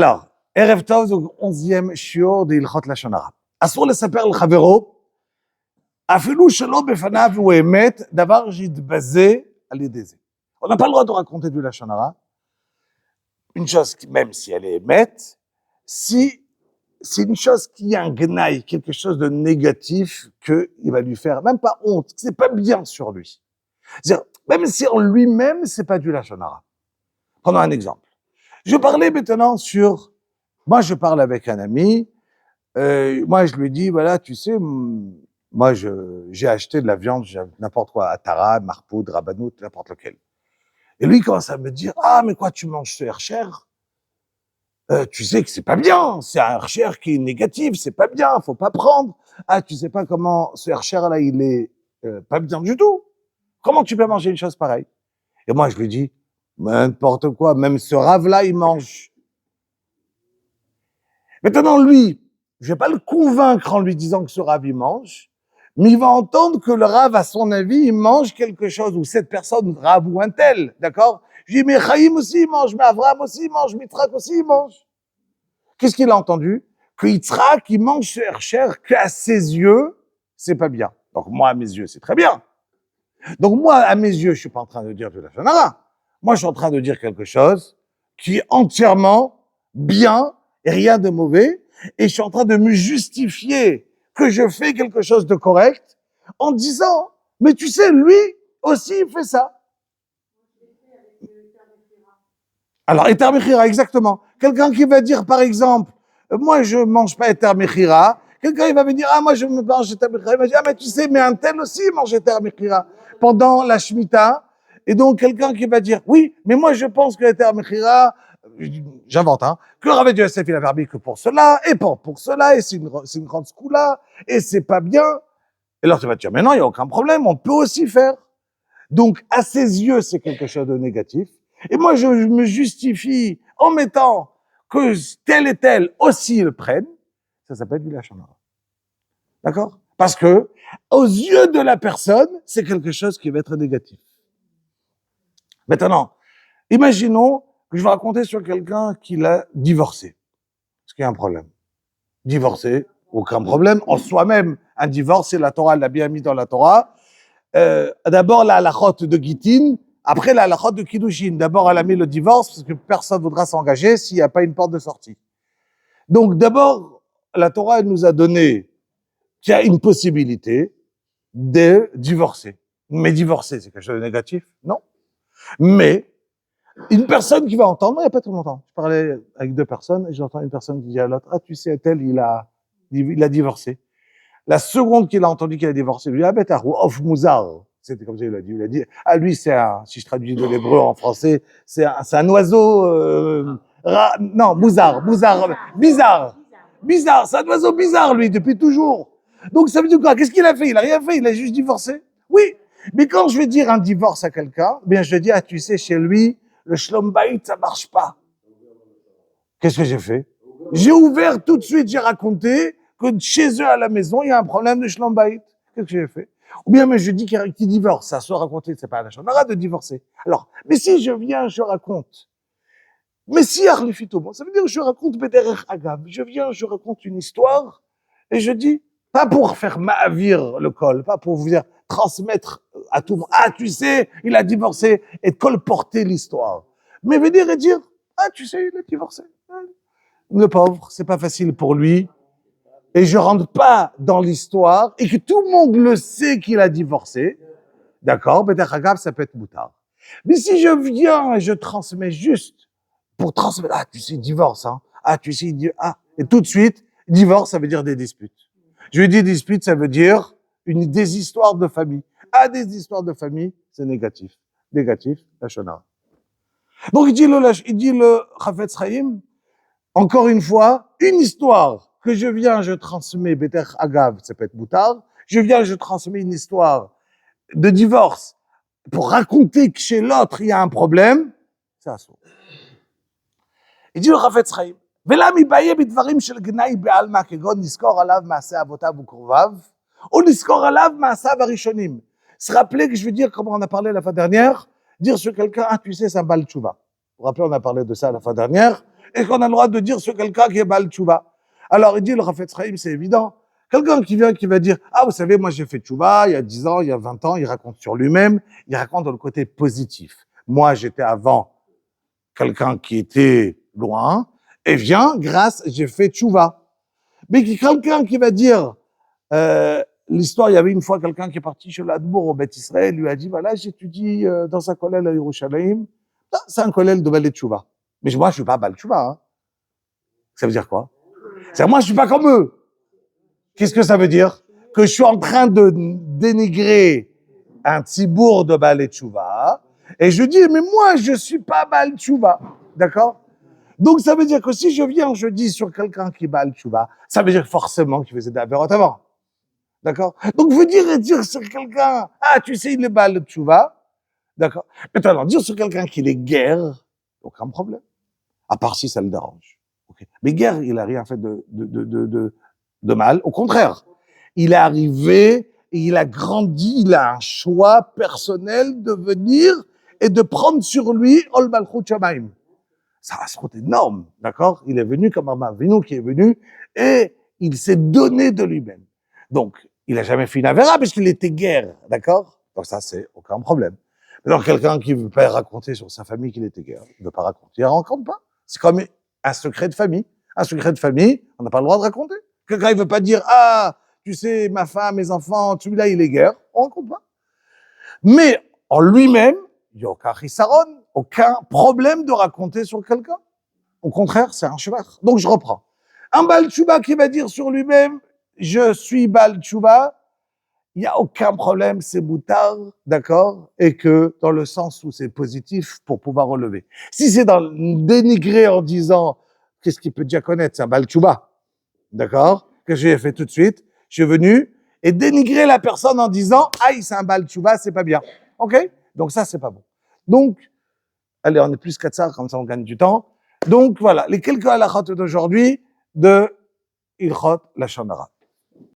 Alors, ערב טוב, זו 11e שיעור d'Hilchot Lashon Hara. אסור לספר לחברו, אפילו שלא בפניו הוא אמת, דבר שיתבזה על ידי זה. On n'a pas le droit de raconter du Lashon Hara. Une chose, même si elle est émette, si c'est une chose qui a un gnaï, quelque chose de négatif qu'il va lui faire, même pas honte, c'est pas bien sur lui. C'est-à-dire, même si en lui-même, c'est pas du Lashon Hara. Prenons un exemple. Je parlais maintenant sur, moi je parle avec un ami, moi je lui dis, voilà, tu sais, moi j'ai acheté de la viande, n'importe quoi, Atara, Marpoud, Rabanout, n'importe lequel. Et lui il commence à me dire, ah mais quoi, tu manges ce Hercher, tu sais que c'est pas bien, c'est un Hercher qui est négatif, c'est pas bien, faut pas prendre. Ah, tu sais pas comment ce Hercher là, il est pas bien du tout. Comment tu peux manger une chose pareille? Et moi je lui dis, n'importe quoi, même ce rave-là, il mange. Maintenant, lui, je vais pas le convaincre en lui disant que ce rave, il mange, mais il va entendre que le rave, à son avis, il mange quelque chose, ou cette personne, rave ou un tel, d'accord? Je dis, mais Chaim aussi, il mange, mais Avraham aussi, il mange, Mitzrak aussi, il mange. Qu'est-ce qu'il a entendu? Que Yitzhak, il mange ce Hercher, qu'à ses yeux, c'est pas bien. Donc, moi, à mes yeux, c'est très bien. Donc, moi, à mes yeux, je suis pas en train de dire de la Lashon Hara. Moi, je suis en train de dire quelque chose qui est entièrement bien et rien de mauvais. Et je suis en train de me justifier que je fais quelque chose de correct en disant, mais tu sais, lui aussi, il fait ça. Alors, Eter Mechira, exactement. Quelqu'un qui va dire, par exemple, moi, je mange pas Eter Mechira. Quelqu'un, il va me dire, ah, moi, je me mange Eter Mechira. Il va dire, ah, mais tu sais, mais un tel aussi mange Eter Mechira pendant la Shemitah. Et donc, quelqu'un qui va dire, oui, mais moi, je pense que Eter Mechira, j'invente, hein, que Rav Yosef, il a permis que pour cela, et pour cela, et c'est une grande skoula, et c'est pas bien. Et alors, tu vas te dire, mais non, il n'y a aucun problème, on peut aussi faire. Donc, à ses yeux, c'est quelque chose de négatif. Et moi, je me justifie en mettant que tel et tel aussi le prennent. Ça s'appelle du Lashon Hara. D'accord? Parce que, aux yeux de la personne, c'est quelque chose qui va être négatif. Maintenant, imaginons que je vais raconter sur quelqu'un qui l'a divorcé. Est-ce qu'il y a un problème? Divorcé, aucun problème. En soi-même, un divorce, c'est la Torah, elle l'a bien mis dans la Torah. D'abord, la halachot de Gittin, après la halachot de Kiddushin. D'abord, elle a mis le divorce, parce que personne ne voudra s'engager s'il n'y a pas une porte de sortie. Donc, d'abord, la Torah, elle nous a donné qu'il y a une possibilité de divorcer. Mais divorcer, c'est quelque chose de négatif? Non. Mais, une personne qui va entendre, il n'y a pas trop longtemps, je parlais avec deux personnes, et j'entends une personne qui dit à l'autre, ah, tu sais, tel, il a divorcé. La seconde qu'il a entendu qu'il a divorcé, il lui dit, ah, ben, t'as off mouzar. C'était comme ça, il a dit, ah, lui, c'est un, si je traduis de l'hébreu en français, c'est un oiseau, non, bizarre, c'est un oiseau bizarre, lui, depuis toujours. Donc, ça veut dire quoi? Qu'est-ce qu'il a fait? Il a rien fait, il a juste divorcé. Oui. Mais quand je vais dire un divorce à quelqu'un, bien, je dis, ah, tu sais, chez lui, le shlom bayit, ça marche pas. Qu'est-ce que j'ai fait? J'ai ouvert tout de suite, j'ai raconté que chez eux à la maison, il y a un problème de shlom bayit. Qu'est-ce que j'ai fait? Ou bien, mais je dis qu'il divorce, ça soit raconté, c'est pas la Lashon Hara de divorcer. Alors, mais si je viens, je raconte. Mais si Arlifito, ça veut dire que je raconte Bederech Agav. Je viens, je raconte une histoire, et je dis, pas pour faire ma'avir le col, pas pour vous dire, transmettre à tout le monde, ah, tu sais, il a divorcé, et colporter l'histoire. Mais venir et dire, ah, tu sais, il a divorcé. Le pauvre, c'est pas facile pour lui. Et je rentre pas dans l'histoire, et que tout le monde le sait qu'il a divorcé. D'accord? Bederech Agav, ça peut être moutard. Mais si je viens et je transmets juste, pour transmettre, ah, tu sais, divorce, hein. Ah, tu sais, ah. Et tout de suite, divorce, ça veut dire des disputes. Je dis dispute, ça veut dire des histoires de famille. Ah, des histoires de famille, c'est négatif. Négatif, Lashon Hara. Donc, il dit le Chafetz Chaim, encore une fois, une histoire que je viens, je transmets, Bederech Agav, ça peut être moutard. Je viens, je transmets une histoire de divorce pour raconter que chez l'autre, il y a un problème, c'est assourd. Il dit le Chafetz Chaim, ולמה יביה בדברים של גנאי בעלמא כגון נזכור עליו מעשה אבותיו וקרוביו, ou נזכור עליו מעשיו הראשונים. Se rappeler que je veux dire, comme on a parlé la fois dernière, dire sur quelqu'un, ah, tu sais, c'est un Baal Tshuva. Vous vous rappelez, on a parlé de ça la fois dernière. Est-ce qu'on a le droit de dire sur quelqu'un qui est Baal Tchouva? Alors, il dit, le Chafetz Chaim, c'est évident. Quelqu'un qui vient, qui va dire, ah, vous savez, moi, j'ai fait Tchouva il y a 10 ans, il y a 20 ans, il raconte sur lui-même, il raconte dans le côté positif. Moi, j'étais avant quelqu'un qui était loin, et vient, grâce, j'ai fait Tchouva. Mais quelqu'un qui va dire, l'histoire, il y avait une fois quelqu'un qui est parti chez l'Admour au Beth Israël, lui a dit, voilà, j'étudie dans un collège à Yerushalayim. C'est un collège de Baal Tchouva. Mais moi, je suis pas Baal Tchouva. Hein. Ça veut dire quoi? C'est moi, je suis pas comme eux. Qu'est-ce que ça veut dire? Que je suis en train de dénigrer un tibour de Baal Tchouva. Et je dis, mais moi, je suis pas Baal Tchouva. D'accord? Donc, ça veut dire que si je viens, je dis sur quelqu'un qui est Baal Tchouva, ça veut dire forcément qu'il faisait des avérotes avant. D'accord? Donc, vous dire sur quelqu'un, ah, tu sais, il est Baal Tchouva. D'accord? Maintenant, dire sur quelqu'un qu'il est guerre, aucun problème. À part si ça le dérange. Okay. Mais guerre, il a rien fait de mal. Au contraire. Il est arrivé, et il a grandi, il a un choix personnel de venir et de prendre sur lui Ol Malchut Shamayim. Ça va se rendre énorme, d'accord? Il est venu comme un Avinu qui est venu et il s'est donné de lui-même. Donc, il n'a jamais fait une avéra parce qu'il était guerre, d'accord? Donc ça, c'est aucun problème. Alors, quelqu'un qui ne veut pas raconter sur sa famille qu'il était guerre, il ne veut pas raconter, il ne raconte pas. C'est comme un secret de famille. Un secret de famille, on n'a pas le droit de raconter. Quelqu'un ne veut pas dire, ah, tu sais, ma femme, mes enfants, celui-là, il est guerre, on ne raconte pas. Mais en lui-même, il n'y a aucun chisaron, aucun problème de raconter sur quelqu'un. Au contraire, c'est un cheval. Donc, je reprends. Un Baal Tchouva qui va dire sur lui-même, je suis Baal Tchouva, il n'y a aucun problème, c'est boutard, d'accord? Et que dans le sens où c'est positif pour pouvoir relever. Si c'est dans le dénigrer en disant, qu'est-ce qu'il peut déjà connaître? C'est un Baal Tchouva, d'accord? Que j'ai fait tout de suite. Je suis venu et dénigrer la personne en disant, aïe, c'est un Baal Tchouva, c'est pas bien. OK? Donc ça, c'est pas bon. Donc, allez, on est plus qu'à ça, comme ça on gagne du temps. Donc voilà, les quelques halakhot d'aujourd'hui de Ilchot Lashon Hara.